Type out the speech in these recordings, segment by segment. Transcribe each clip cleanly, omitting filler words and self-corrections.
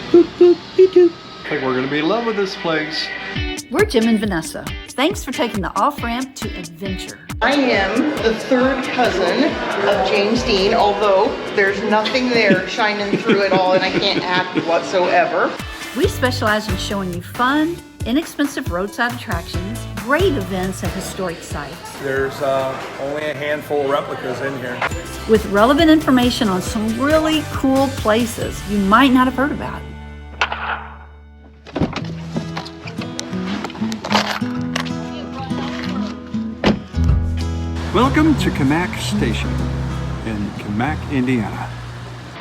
Boop, boop, beep, doop. I think we're going to be in love with this place. We're Jim and Vanessa. Thanks for taking the off-ramp to adventure. I am the third cousin of James Dean, although there's nothing there shining through it all and I can't act whatsoever. We specialize in showing you fun, inexpensive roadside attractions, great events, and historic sites. There's only a handful of replicas in here. With relevant information on some really cool places you might not have heard about. Welcome to Cammack Station in Cammack, Indiana.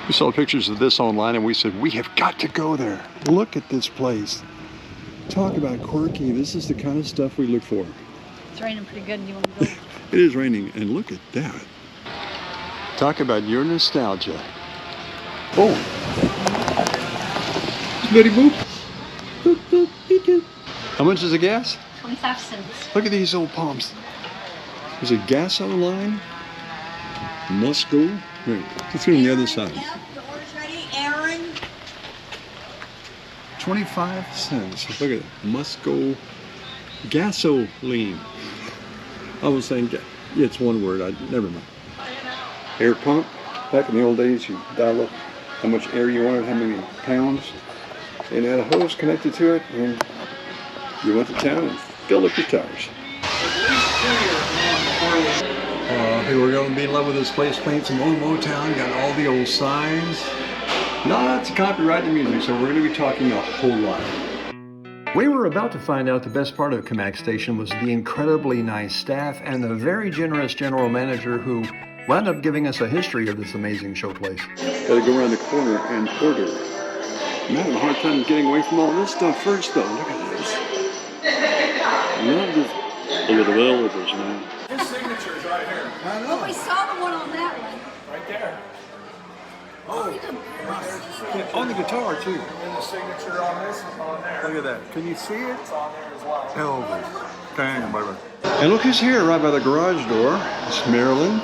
We saw pictures of this online and we said, we have got to go there. Look at this place. Talk about quirky. This is the kind of stuff we look for. It's raining pretty good. You want to go? It is raining, and look at that. Talk about your nostalgia. Oh. Betty boop. Boop, boop, beep, doop. How much is the gas? 25 cents. Look at these old pumps. There's a gas on the line. Must go. Wait, let's go on the other side. Doors ready, Aaron. 25 cents. Look at it. Must go gasoline. I was saying, yeah, it's one word. Never mind. Air pump. Back in the old days, you dial up how much air you wanted, how many pounds, and it had a hose connected to it, and you went to town and filled up your tires. We're going to be in love with this place, playing some old Motown, got all the old signs. Not copyrighted music, so we're going to be talking a whole lot. We were about to find out the best part of Cammack Station was the incredibly nice staff and the very generous general manager who wound up giving us a history of this amazing showplace. Gotta go around the corner and order. I'm having a hard time getting away from all this stuff first, though. Look at this. Love this. Look at the velveters, man. His signature's right here. I know. Well, we saw the one on that one. Right there. Oh, on the guitar, too. And the signature on this is on there. Look at that. Can you see it? It's on there as well. Elvis. Dang, baby. And look who's here, right by the garage door. It's Marilyn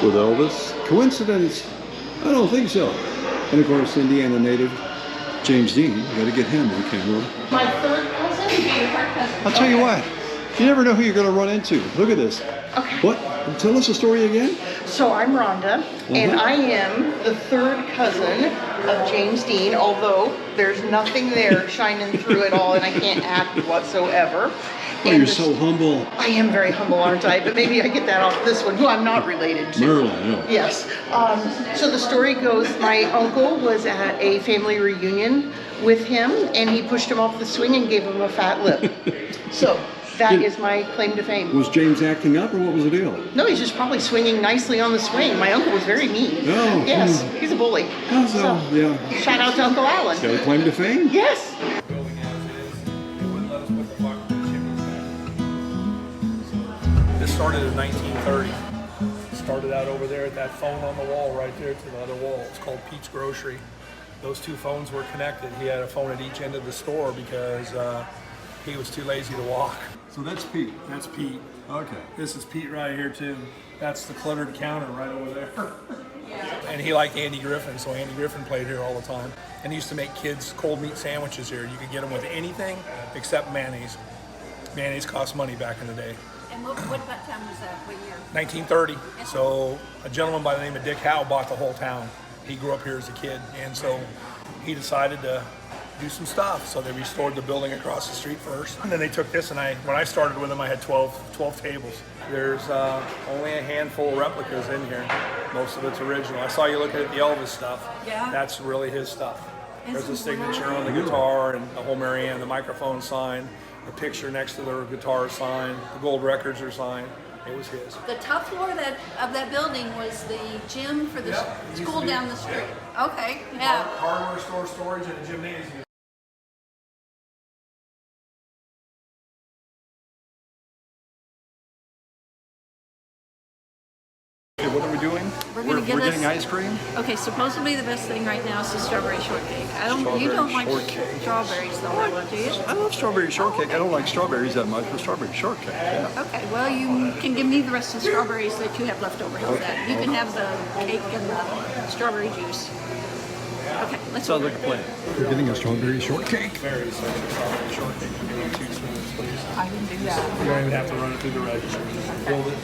with Elvis. Coincidence? I don't think so. And of course, Indiana native James Dean. You gotta get him on camera. My third cousin? I'll tell you what. You never know who you're gonna run into. Look at this. Okay. What? Tell us the story again. So I'm Rhonda, and I am the third cousin of James Dean, although there's nothing there shining through it all and I can't act whatsoever. Oh, you're so humble. I am very humble, aren't I? But maybe I get that off this one, who I'm not related to. Marilyn, yeah. Yes. So the story goes, my uncle was at a family reunion with him, and he pushed him off the swing and gave him a fat lip. So that is my claim to fame. Was James acting up, or what was the deal? No, he's just probably swinging nicely on the swing. My uncle was very mean. Oh. Yes, he's a bully. Oh, so, yeah. Shout out to Uncle Alan. Got a claim to fame? Yes. Building as is, they wouldn't let us put the fuck with the chimneys back. This started in 1930. Started out over there at that phone on the wall right there to the other wall. It's called Pete's Grocery. Those two phones were connected. He had a phone at each end of the store because he was too lazy to walk. So that's Pete. That's Pete. Okay. This is Pete right here too. That's the cluttered counter right over there. And he liked Andy Griffin, so Andy Griffin played here all the time. And he used to make kids cold meat sandwiches here. You could get them with anything except mayonnaise. Mayonnaise cost money back in the day. And what about time was that? What year? 1930. So a gentleman by the name of Dick Howe bought the whole town. He grew up here as a kid, and so he decided to do some stuff. So they restored the building across the street first, and then they took this, and when I started with them, I had 12 tables. There's only a handful of replicas in here. Most of it's original. I saw you looking at the Elvis stuff. Yeah. That's really his stuff. There's a signature on the guitar and the whole Marianne, the microphone sign, the picture next to the guitar sign, the gold records are signed. It was his. The top floor of that building was the gym for the school down the street. Okay, yeah. Hardware store, storage, and a gymnasium. What are we doing? We're getting ice cream? Okay, supposedly the best thing right now is the strawberry shortcake. You don't like strawberries though, do you? I love strawberry shortcake. I don't like strawberries that much, but strawberry shortcake, yeah. Okay, well you can give me the rest of the strawberries that you have left over. How's that? You can have the cake and the strawberry juice. Okay, let's Sounds like a plan. We're getting a strawberry shortcake. Very simple strawberry shortcake. You need 2 spoons, please. I can do that. You don't even have to run it through the register. Just build it.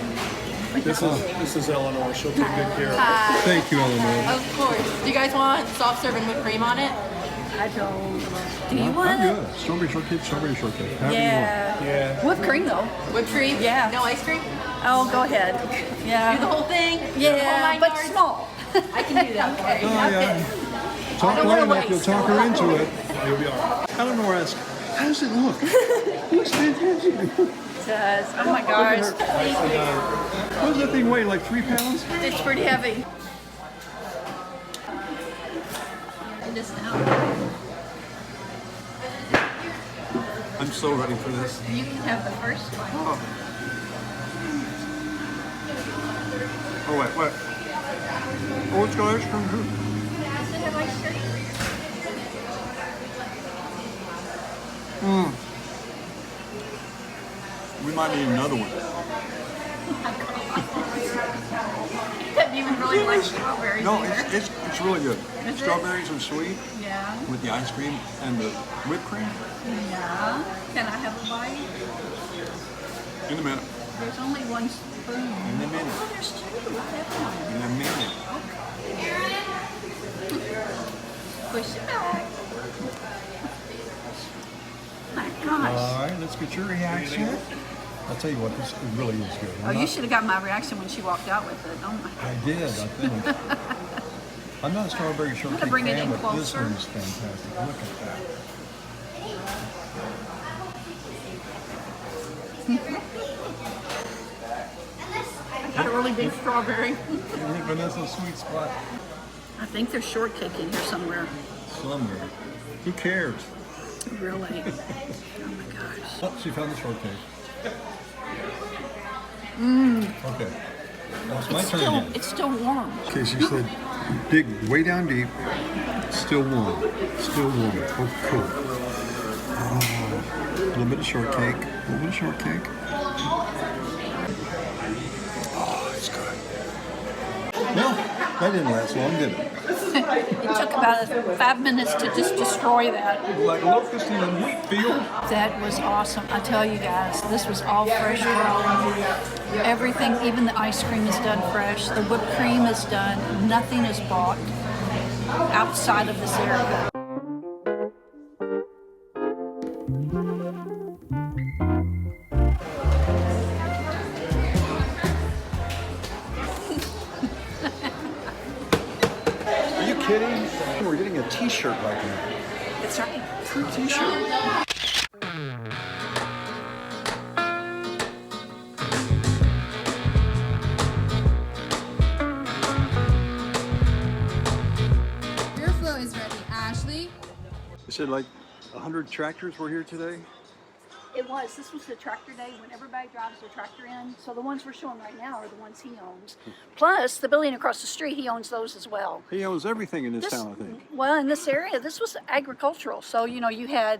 This is Eleanor. She'll take good care of it. Thank you, Eleanor. Of course. Do you guys want soft serve and whipped cream on it? I don't. Do you want I'm it? good. Strawberry shortcake, however you want. Yeah. Yeah. Whipped cream though. Whipped cream? Yeah. No ice cream? Oh, go ahead. Yeah. Do the whole thing? Yeah, but small. I can do that. Okay. Oh, yeah. Talk don't loud wanna enough, you'll waste. talk her into it. You'll be all right. Eleanor asked, how does it look? It looks fantastic. It does. Oh my gosh. Thank you. What does that thing weigh, like 3 pounds? It's pretty heavy. This now. I'm so ready for this. You can have the first one. Oh, wait. Oh, it's got ice cream too. Does it have ice cream? We might need another one. You didn't even really like strawberries No, either. it's really good. Is it? Strawberries are sweet Yeah. with the ice cream and the whipped cream. Yeah. Can I have a bite? In a minute. There's only one spoon. In a minute. Oh, there's 2. Have In a minute. one. Push it back. My gosh. All right, let's get your reaction. I'll tell you what, this really is good. Oh, you should have got my reaction when she walked out with it. Oh my. I did, I think. I'm not a strawberry shortcake bring it fan, in but this closer. one is fantastic. Look at that. Got a really big strawberry. You hit Vanessa's sweet spot. I think there's shortcake in here somewhere. Somewhere. Who cares? Really? Oh my gosh. Oh, she found the shortcake. Okay. Now it's my turn again. It's still warm. Okay, she said, dig way down deep. Still warm. Still warm. Oh, cool. Oh, a little bit of shortcake. A little bit of shortcake. Oh, it's good. Well, that didn't last long, did it? It took about 5 minutes to just destroy that. Like locust in a wheat field. That was awesome. I tell you guys, this was all fresh grown. Everything, even the ice cream is done fresh. The whipped cream is done. Nothing is bought outside of this area. Are you kidding? We're getting a t-shirt right now. That's right. True t-shirt. Your flow is ready, Ashley. You said like 100 tractors were here today? It was. This was the tractor day when everybody drives their tractor in. So the ones we're showing right now are the ones he owns. Plus, the building across the street, he owns those as well. He owns everything in this town, I think. Well, in this area, this was agricultural. So, you know, you had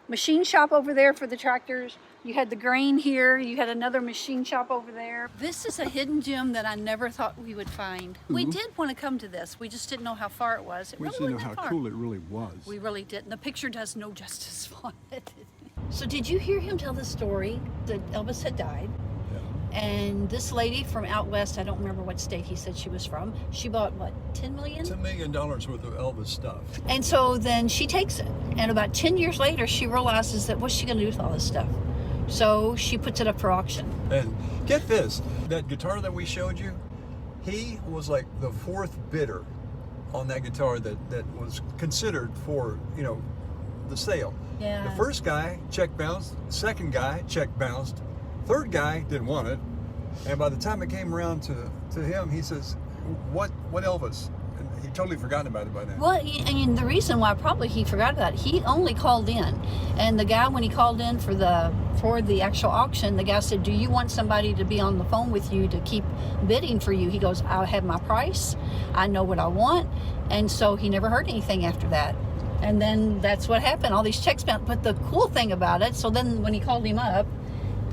machine shop over there for the tractors. You had the grain here. You had another machine shop over there. This is a hidden gem that I never thought we would find. We did want to come to this. We just didn't know how far it was. It We really just didn't know wasn't how that far. cool it really was. We really didn't. The picture does no justice on it. So did you hear him tell the story that Elvis had died? Yeah. And this lady from out west, I don't remember what state he said she was from, she bought, what, $10 million? $10 million worth of Elvis stuff. And so then she takes it. And about 10 years later, she realizes that what's she going to do with all this stuff? So she puts it up for auction. And get this, that guitar that we showed you, he was like the 4th bidder on that guitar that was considered for, you know, the sale. Yeah. The first guy, check bounced. Second guy, check bounced. Third guy didn't want it. And by the time it came around to him, he says, what Elvis? And he totally forgotten about it by then. Well, and the reason why probably he forgot that, he only called in. And the guy, when he called in for the actual auction, the guy said, do you want somebody to be on the phone with you to keep bidding for you? He goes, I have my price. I know what I want. And so he never heard anything after that. And then that's what happened. All these checks bounced. But the cool thing about it, so then when he called him up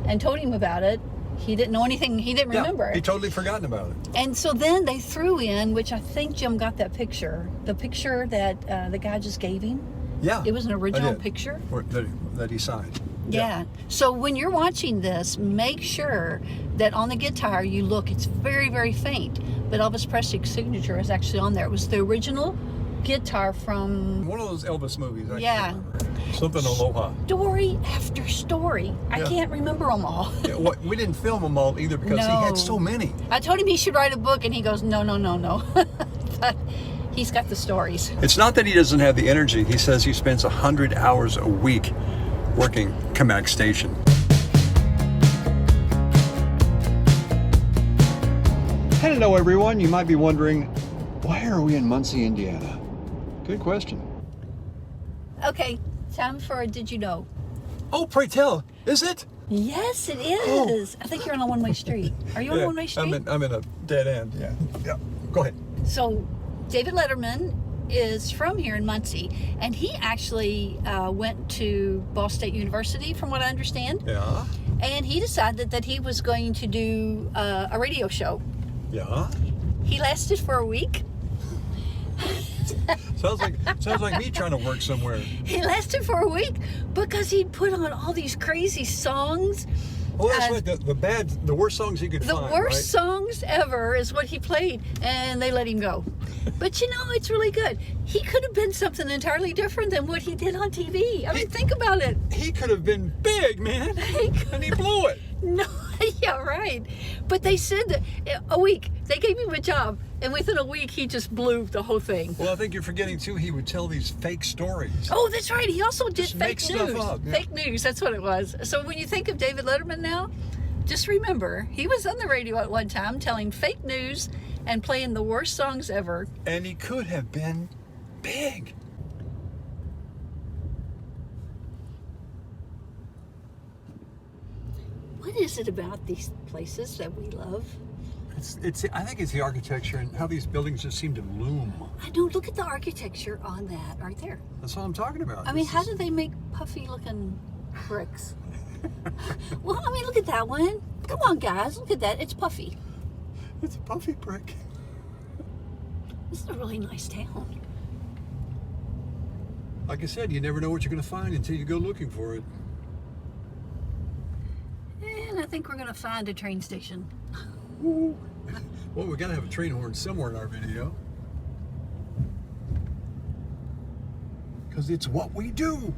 and told him about it, He didn't know anything. He didn't remember. He totally forgotten about it. And so then they threw in, which I think Jim got that picture, the picture that the guy just gave him. Yeah. It was an I original did. picture. Or that he signed. Yeah. So when you're watching this, make sure that on the guitar you look, it's very, very faint, but Elvis Presley's signature is actually on there. It was the original guitar from One of those Elvis movies. I Yeah. can't remember. Something Aloha. story after story. I Yeah. can't remember them all. Yeah, we didn't film them all either because he No. had so many. I told him he should write a book, and he goes, no. But he's got the stories. It's not that he doesn't have the energy. He says he spends 100 hours a week working Cammack Station. Hello everyone. You might be wondering, why are we in Muncie, Indiana? Good question. Okay, time for a Did You Know? Oh, pray tell, is it? Yes, it is. Oh. I think you're on a one-way street. Are you on a one-way street? I'm in a dead end. Yeah. Yeah. Go ahead. So, David Letterman is from here in Muncie, and he actually went to Ball State University, from what I understand. Yeah. And he decided that he was going to do a radio show. Yeah. He lasted for a week. Sounds like me trying to work somewhere. He lasted for a week because he'd put on all these crazy songs. Well, that's right. The worst songs he could The find. worst right? songs ever is what he played, and they let him go. But you know, it's really good. He could have been something entirely different than what he did on TV. I mean, think about it. He could have been big, man, and he blew it. No, yeah, right. But they said that a week. They gave him a job, and within a week, he just blew the whole thing. Well, I think you're forgetting too. He would tell these fake stories. Oh, that's right. He also did Just make fake stuff news. up, yeah. Fake news. That's what it was. So when you think of David Letterman now, just remember he was on the radio at one time telling fake news and playing the worst songs ever. And he could have been big. What is it about these places that we love? I think it's the architecture and how these buildings just seem to loom. I don't look at the architecture on that right there. That's what I'm talking about. I mean, how do they make puffy looking bricks? Well, I mean, look at that one. Come on, guys, look at that. It's puffy. It's a puffy brick. This is a really nice town. Like I said, you never know what you're going to find until you go looking for it. And I think we're going to find a train station. Ooh. Well, we got to have a train horn somewhere in our video. Because it's what we do.